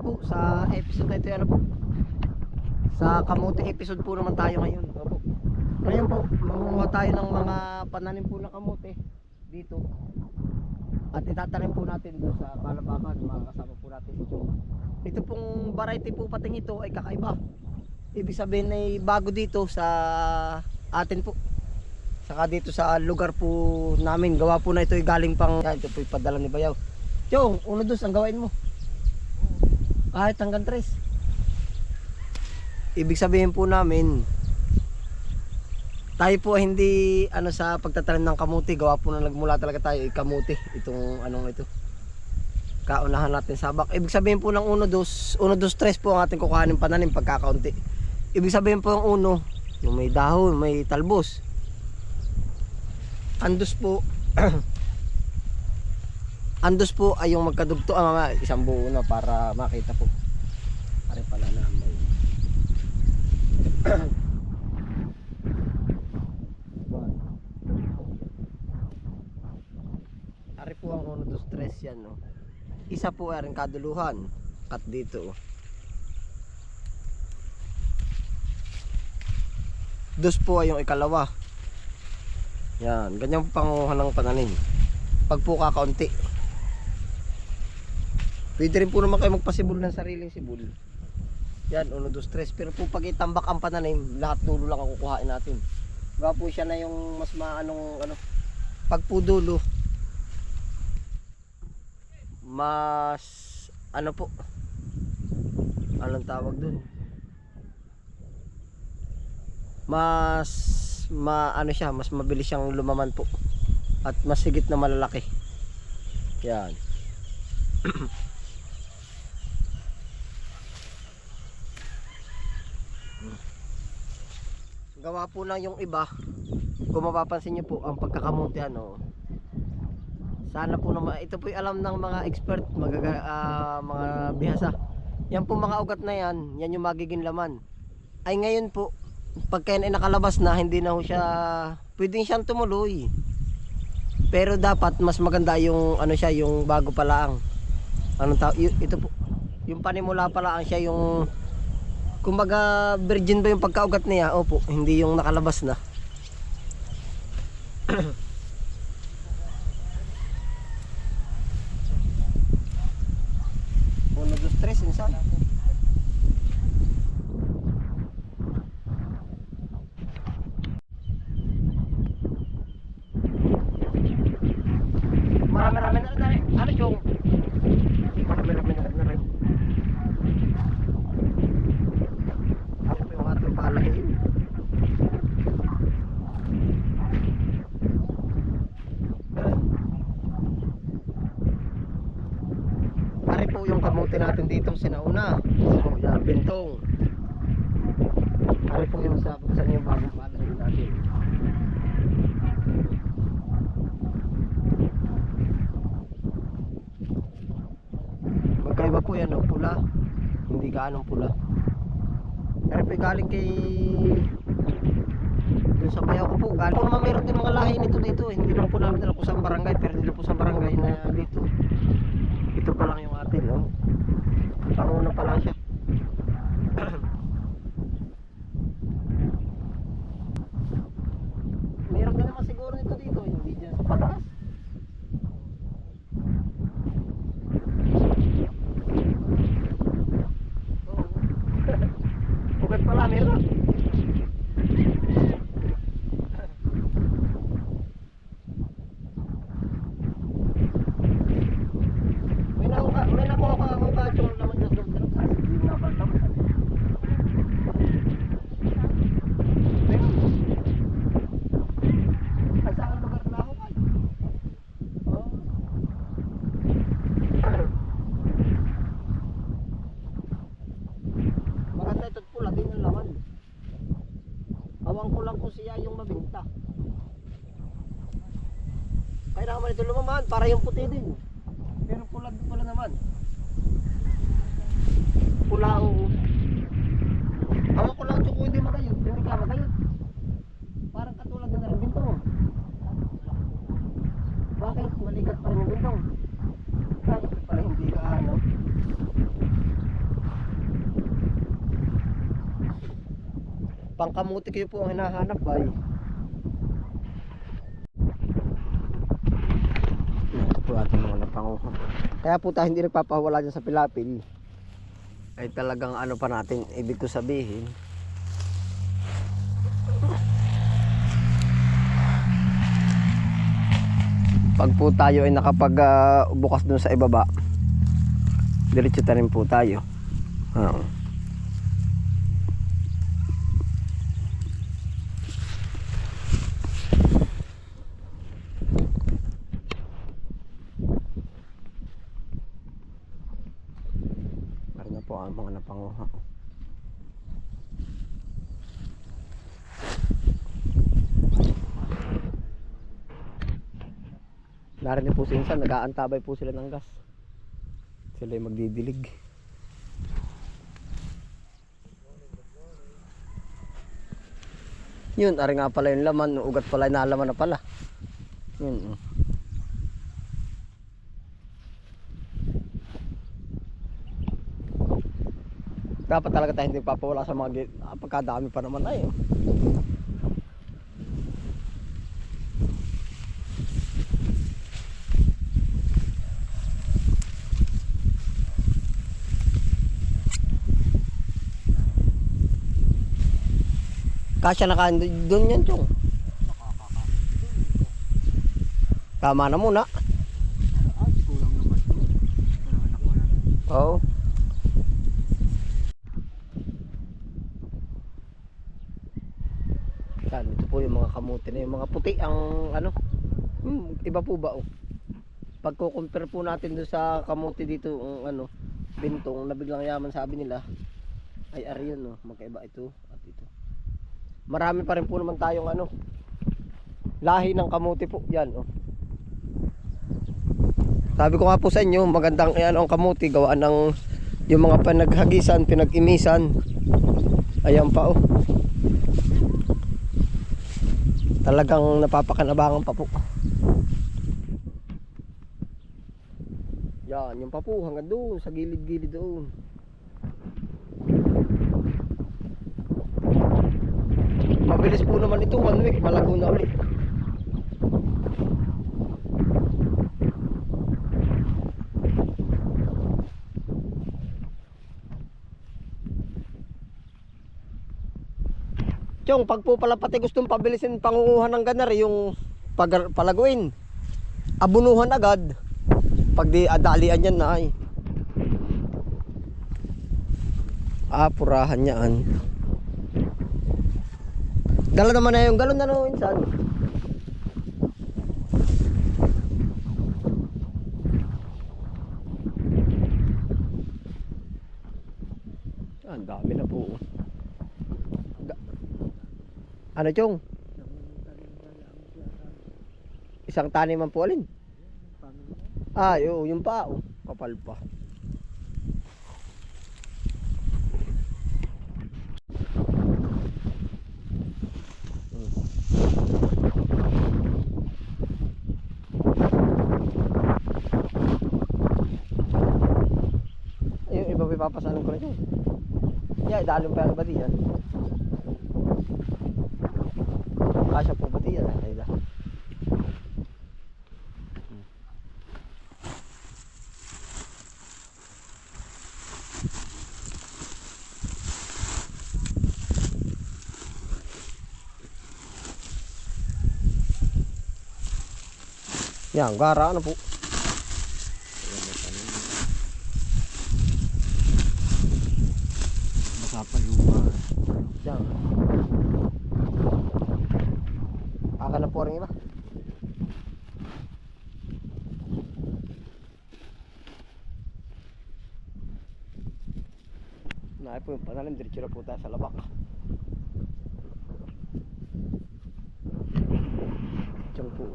po sa episode na ito, ano po, sa kamote episode po naman tayo ngayon. Opo. Ngayon po, mangunguha tayo ng mga pananim po na kamote dito. At itatanim po natin doon sa Balabakan, mga kasama po natin si Chong. Ito pong variety po pating ito ay kakaiba. Ibig sabihin ay bago dito sa atin po. Saka dito sa lugar po namin, gawa po na ito ay galing pang, yan, ito po yung padala ni Bayaw. Chong, uno dos ang gawain mo. Kahit hanggang 3. Ibig sabihin po namin, tayo po hindi ano sa pagtatanim ng kamuti, gawa po na nagmula talaga tayo ay kamuti. Itong anong ito, kaunahan natin sabak. Ibig sabihin po ng 1, 2, 3 po ang ating kukuhanin pananim pagkakaunti. Ibig sabihin po ng 1, yung may dahon, may talbos. Andos po andos po ay yung magkadugto mga isang buo na para makita po. Ari pala na may ari po ang 1, 2, 3 yan, no. Isa po ay rin kaduluhan kat dito. 2 po ay yung ikalawa. Yan, ganyan po panguhan ng pananim. Pag po kakaunti. Pwede rin po naman kayo magpasibol ng sariling sibol. Yan, 1, 2, 3. Pero po pag itambak ang pananim, lahat dulo lang ang kukuhain natin. Baka po siya na yung mas maanong ano. Pag po dulo, mas ano po, anong tawag dun, mas ano siya, mas mabilis siyang lumaman po. At mas higit na malalaki. Yan. Gawa po lang yung iba, kung mapapansin nyo po ang pagkakamuti, ano, sana po naman, ito po yung alam ng mga expert, mga bihasa. Yan po mga ugat na yan, yan yung magiging laman. Ay ngayon po, pagka yan ay nakalabas na, hindi na ho siya, pwedeng siyang tumuloy. Pero dapat mas maganda yung ano siya, yung bago pa lang. Anong tawag, ito po, yung panimula pa lang siya, yung kumbaga virgin ba yung pagkaugat niya? Opo, hindi yung nakalabas na. Uno, dos, tres, insan. Marami-rami na rin. Ano yung? Marami-rami na rin. Ako po yung ating palahin. Pare po yung kamuti natin ditong sinauna. So, yan, bintong. Pare po yung sa buksan yung bagong palahin natin. Magkaiba po yan, no? Pula. Hindi gaanong pula. Pero po galing kay dun sa Bayaw ko po. Galing po meron din mga lahi nito dito. Hindi lang po namin dala po sa barangay. Pero dito po sa barangay na dito. Ito pa lang yung atin, no? Panguna pa lang siya. Meron din naman siguro nito dito. Hindi dyan sa pataas. Bukit pala, meron. May nakuha ako ka-chong naman sa doon. Hindi nga pa lang. Ay, saan lugar na ako kayo? Oh. Maganda ito't pula din yung laman. Awang ko lang kung siya yung mabinta. Kailangan man ito lumaman para yung puti din. Pero pula naman. Pula o. Awang ko lang tsuk hindi magayot. Hindi ka magayot. Parang katulad na rin binto. Bakit? Malikat pa rin yung bintong. Bakit pala hindi ka ano? pangkamuti kayo po ang hinahanap ay. Ito po ating mga napanguha. Kaya po tayo hindi nagpapawala dyan sa pilapil. Ay talagang ano pa natin, ibig ko sabihin. Pag po tayo ay nakapag bukas dun sa ibaba, diretso ta rin po tayo. Oo. Meron na po ang mga napanguha. Narinig po sinsan, nag-aantabay po sila ng gas. Sila yung magdidilig. Yun, ari nga pala yung laman, ugat pala yung nalaman na pala. Yun. Dapat talaga tayo hindi papawala sa mga pagkadami pa naman ay. Kasya na doon yan, Chong. Tama na muna. Oo. Yan, ito po yung mga kamuti na yung mga puti ang ano. Iba po ba oh. Pag compare po natin doon sa kamuti dito, ano, bintong na biglang yaman sabi nila ay ariyan no, magkaiba ito at ito. Marami pa rin po naman tayong ano, lahi ng kamuti po. Yan oh. Sabi ko nga po sa inyo, magandang yan ang kamuti, gawaan ng yung mga pinaghagisan, pinag-imisan. Ayan pa oh. Talagang napapakanabangan pa po. Yan, yung pa po hanggang doon sa gilid-gilid doon. Mabilis po naman ito, 1 week, malago na ulit. Chong, pag po pala pati gustong pabilisin pangunguhan ng ganari, yung palaguin, abunuhan agad. Pag di adalian yan na ay. Purahan yan. Dala naman na yung galon na no, insan. Ang dami na po. Ano, Chong? Isang tani man po alin? Yung pa, oh, kapal pa. Yung iba pipapasalan ko na dyan. Yeah, idalong pa yung iba diyan. Kasya po ba diyan? Ayda. Yan, gara ano po. Baka pa lupa. Yan. Aka na po rin iba. Naay po yung panalim, diretso na po tayo sa labak. Diyan po.